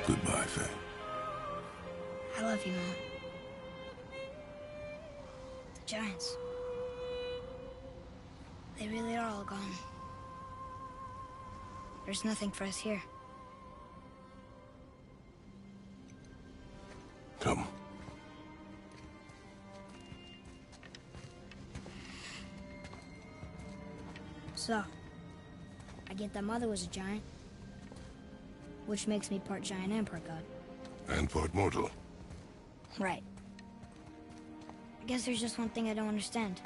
Speaker 4: Goodbye, Faye.
Speaker 1: I love you, Mom. The Giants. They really are all gone. There's nothing for us here.
Speaker 4: Come.
Speaker 1: So, I get that Mother was a giant, which makes me part giant and part god.
Speaker 4: And part mortal.
Speaker 1: Right. I guess there's just one thing I don't understand.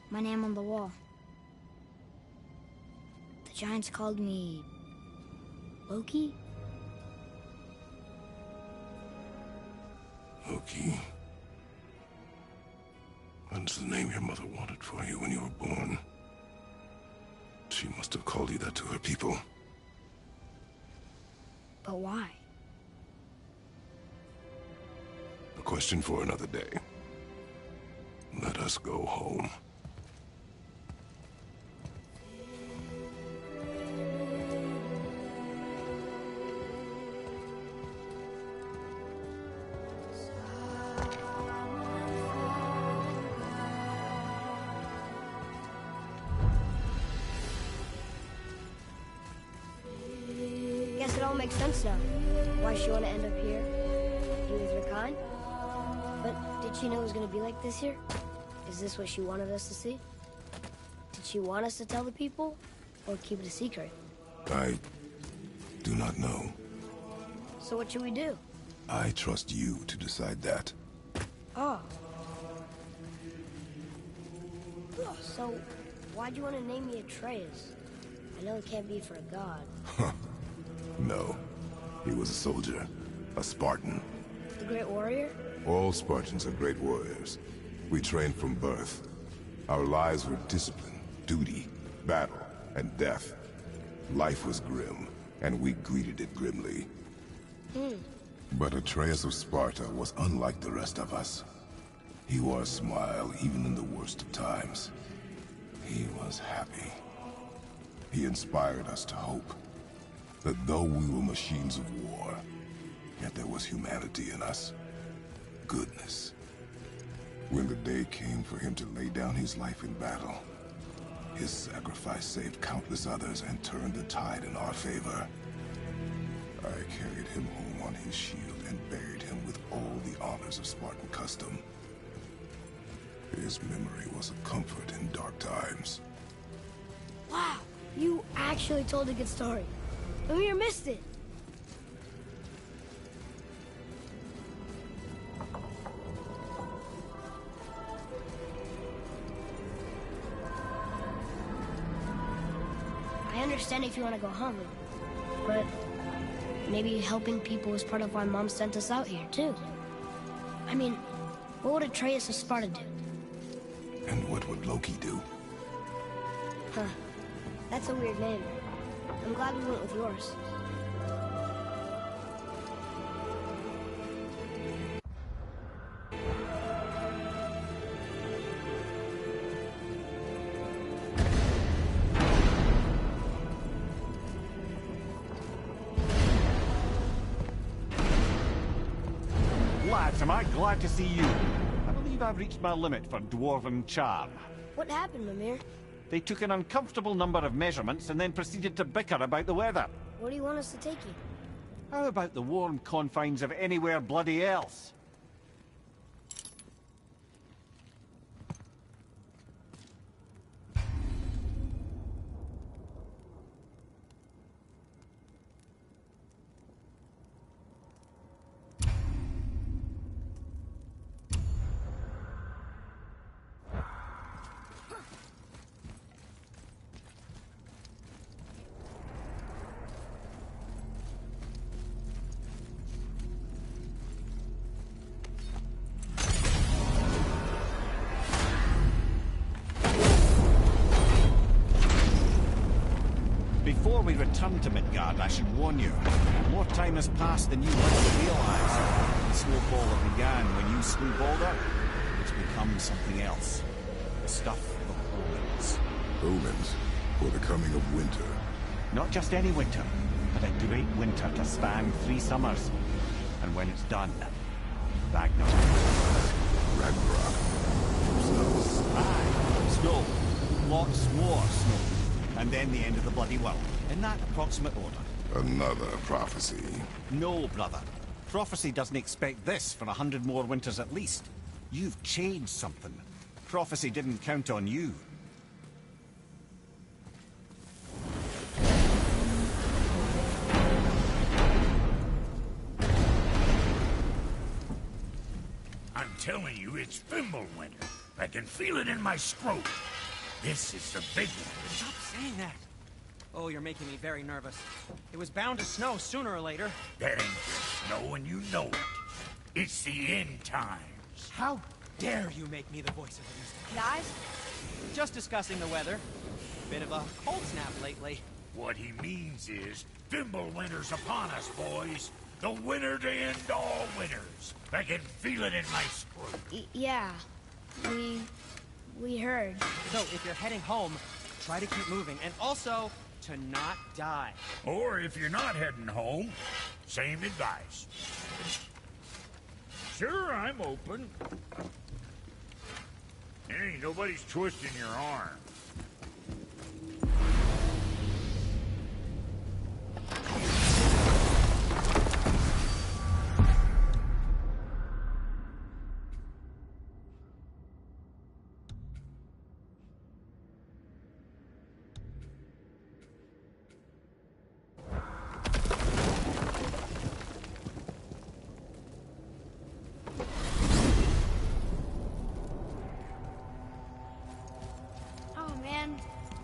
Speaker 1: My name on the wall. The Giants called me... Loki?
Speaker 4: Loki. That's the name your mother wanted for you when you were born. She must have called you that to her people.
Speaker 1: But why?
Speaker 4: A question for another day. Let us go home.
Speaker 1: Guess it all makes sense now. Why she want to end up here? Be with your kind? But did she know it was going to be like this here? Is this what she wanted us to see? Did she want us to tell the people? Or keep it a secret?
Speaker 4: I do not know.
Speaker 1: So what should we do?
Speaker 4: I trust you to decide that.
Speaker 1: Oh. So, why'd you want to name me Atreus? I know it can't be for a god.
Speaker 4: No. He was a soldier. A Spartan.
Speaker 1: The Great Warrior?
Speaker 4: All Spartans are great warriors. We trained from birth. Our lives were discipline, duty, battle, and death. Life was grim, and we greeted it grimly. But Atreus of Sparta was unlike the rest of us. He wore a smile even in the worst of times. He was happy. He inspired us to hope that though we were machines of war, yet there was humanity in us. Goodness. When the day came for him to lay down his life in battle, his sacrifice saved countless others and turned the tide in our favor. I carried him home on his shield and buried him with all the honors of Spartan custom. His memory was a comfort in dark times.
Speaker 1: Wow, you actually told a good story. Amir missed it. I understand if you want to go home, but maybe helping people is part of why Mom sent us out here, too. I mean, what would Atreus of Sparta do?
Speaker 4: And what would Loki do?
Speaker 1: Huh. That's a weird name. I'm glad we went with yours.
Speaker 3: lads, am I glad to see you. I believe I've reached my limit for dwarven charm.
Speaker 1: What happened, Mimir?
Speaker 3: They took an uncomfortable number of measurements and then proceeded to bicker about the weather.
Speaker 1: Where do you want us to take you?
Speaker 3: How about the warm confines of anywhere bloody else? Before we return to Midgard, I should warn you. More time has passed than you likely realize. The snowfall that began when you slew Baldur, it's become something else. The stuff of omens.
Speaker 4: Omens for the coming of winter.
Speaker 3: Not just any winter, but a great winter to span 3 summers. And when it's done, Ragnarok.
Speaker 4: Ragnarok. Snow.
Speaker 3: Aye, snow. Lots more snow. And then the end of the bloody world, in that approximate order.
Speaker 4: Another prophecy.
Speaker 3: No, brother. Prophecy doesn't expect this for 100 more winters at least. You've changed something. Prophecy didn't count on you.
Speaker 2: I'm telling you, it's Fimbulwinter. I can feel it in my scrotum. This is the big one.
Speaker 6: Stop saying that. Oh, you're making me very nervous. It was bound to snow sooner or later.
Speaker 2: That ain't just snow, and you know it. It's the end times.
Speaker 6: How dare you make me the voice of reason?
Speaker 1: Guys?
Speaker 6: Just discussing the weather. Bit of a cold snap lately.
Speaker 2: What he means is, Fimbulwinter's upon us, boys. The winter to end all winters. I can feel it in my scrotum.
Speaker 1: Yeah. We heard.
Speaker 6: So, if you're heading home, try to keep moving, and also to not die.
Speaker 2: Or if you're not heading home, same advice. Sure, I'm open. Hey, nobody's twisting your arm.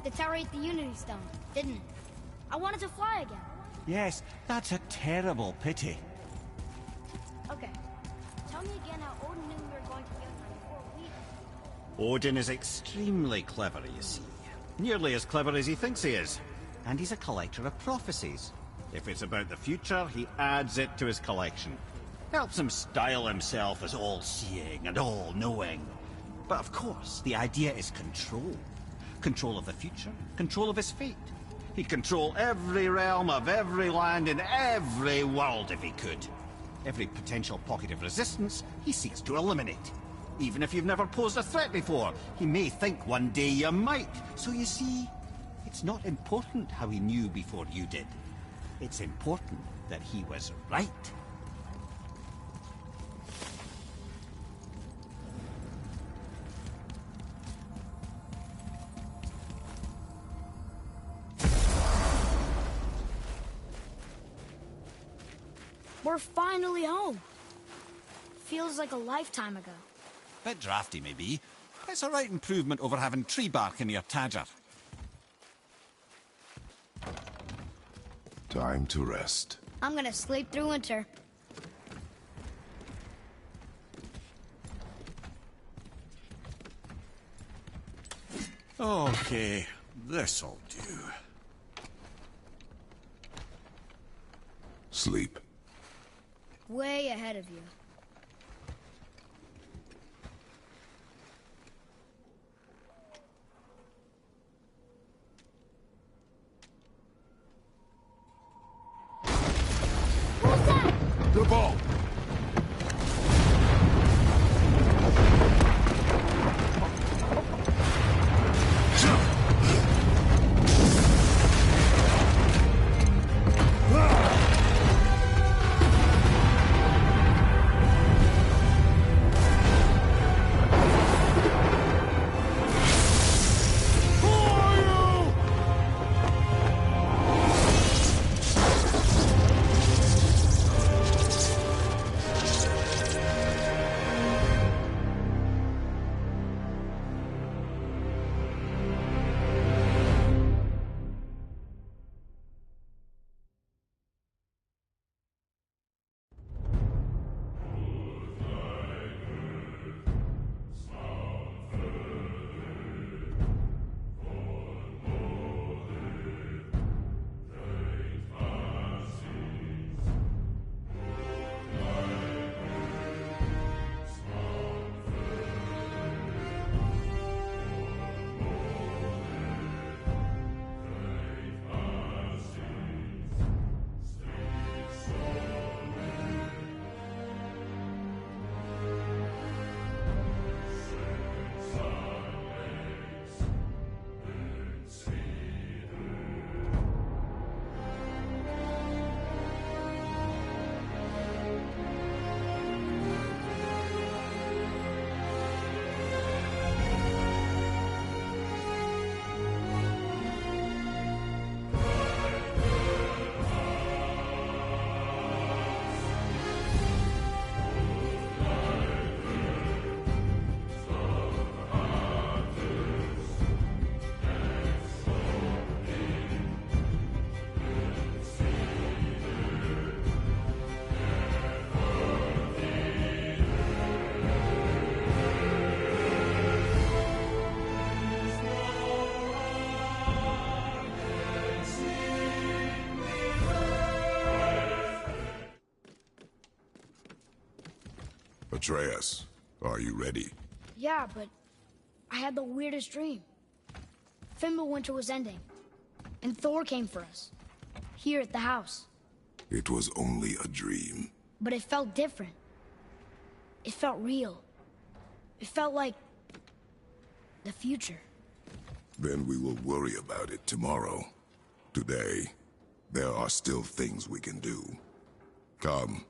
Speaker 1: The tower ate the Unity Stone, didn't it? I wanted to fly again.
Speaker 3: Yes, that's a terrible pity.
Speaker 1: Okay. Tell me again how Odin knew we were going to Jotunheim before we...
Speaker 3: Odin is extremely clever, you see. Nearly as clever as he thinks he is. And he's a collector of prophecies. If it's about the future, he adds it to his collection. Helps him style himself as all-seeing and all-knowing. But of course, the idea is control. Control of the future, control of his fate. He'd control every realm of every land in every world if he could. Every potential pocket of resistance, he seeks to eliminate. Even if you've never posed a threat before, he may think one day you might. So you see, it's not important how he knew before you did. It's important that he was right.
Speaker 1: We're finally home. Feels like a lifetime ago.
Speaker 3: Bit drafty, maybe. It's a right improvement over having tree bark in your tadger.
Speaker 4: Time to rest.
Speaker 1: I'm gonna sleep through winter.
Speaker 3: Okay, this'll do.
Speaker 4: Sleep.
Speaker 1: Way ahead of you.
Speaker 4: The ball! Atreus, are you ready?
Speaker 1: Yeah, but I had the weirdest dream. Fimbulwinter was ending, and Thor came for us. Here at the house.
Speaker 4: It was only a dream.
Speaker 1: But it felt different. It felt real. It felt like the future.
Speaker 4: Then we will worry about it tomorrow. Today, there are still things we can do. Come,